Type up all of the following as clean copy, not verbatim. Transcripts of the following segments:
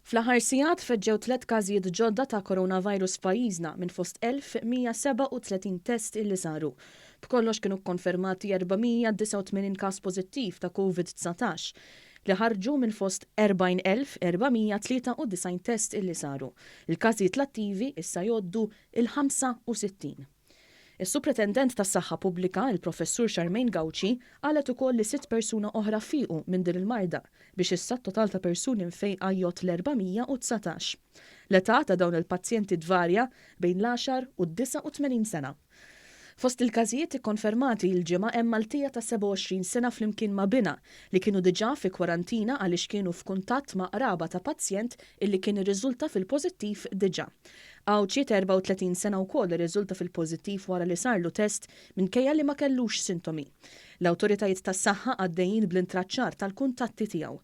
Fl-aħħar sigħat feġġew 3 każijiet ġodda ta' coronavirus f'pajjiżna minn fost 1137 test illi saru. B'kollox kienu kkonfermati 489 każ pożittiv ta' COVID-19 li ħarġu minn fost 40,493 test illi saru. Il-każijiet l-attivi issa jgħoddu il-65. Is-Supretendent tas-Saħħa Pubblika, il-Professur Charmaine Gauci, qalet ukoll li Sitt Persuni Oħra Fiequ minn din il-marda biex issa t-total ta' persuni mfejqa jgħod l-419. L-età ta' dawn il-pazjenti tvarja bejn l-10 u d-89 sena. Fost il-każijiet ikkonfermati l-ġimgħa hemm Maltija ta' 27 sena flimkien ma' bina li kienu diġà fi kwarantina għaliex kienu f'kuntatt ma' qraba ta' pazjent illi kien irriżulta fil-pożittiv diġà. Gauci ta' 34 sena wkoll irriżulta fil-pożittiv wara li sarlu test minkejja li ma kellux sintomi. L-awtoritajiet tas-saħħa għaddejjin bl-intraċċar tal-kuntatti tiegħu.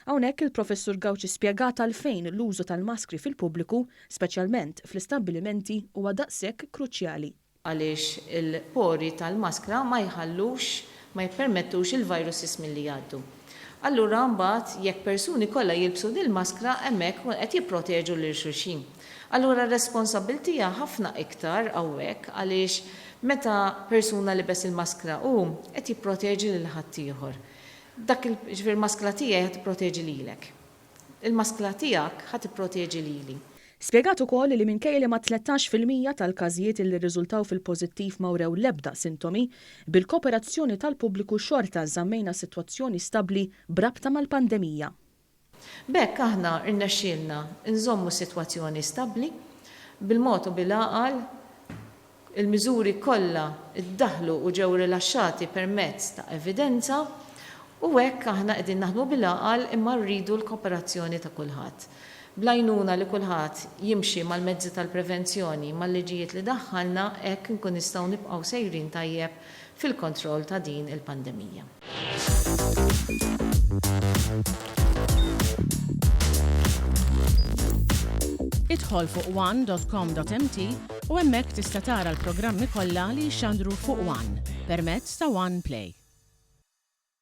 Hawnhekk il-Professur Gauci spjegat għalfejn l-użu tal-maskri fil-pubbliku, speċjalment fl-istabbilimenti, huwa daqshekk kruċjali. Għaliex il-pori tal-maskra ma jippermettux il-viruses milli jgħaddu. Allura mbagħad jekk persuni kollha jilbsu din il-maskra hemmhekk qed jipproteġu lil xulxin. Allura r-responsabbiltija ħafna iktar hawnhekk għaliex meta persuna libes il-maskra qed jipproteġi lil ħaddieħor. Dak il-maskra tiegħi qed tipproteġi lilek. Il-maskra tiegħek ħadd tipproteġi lili. Spjegat ukoll li minkejja li ma' 13% tal-każijiet li rriżultaw fil-pożittiv ma wrew l-ebda sintomi, bil-koperazzjoni tal-pubbliku xorta żammejna sitwazzjoni stabbli brabta mal-pandemija. B'hekk aħna rnexxielna nżommu sitwazzjoni stabbli bil-mod u bil-għaqal il-miżuri kollha iddaħħlu u ġew rilaxxati permezz ta' evidenza u hekk aħna qegħdin naħdmu bil-għaqal imma rridu l-kooperazzjoni ta' kulħadd. Blajnuna li kulħadd jimxi mal-mezzi tal-prevenzjoni mal-liġijiet li daħħalna hekk inkun nistgħu nibqgħu sejrin tajjeb fil-kontroll ta' din il-pandemija. Idħol fuq one.com.mt u hemmhekk tista' tara l-programmi kollha li jxandru fuq One permezz ta' One Play.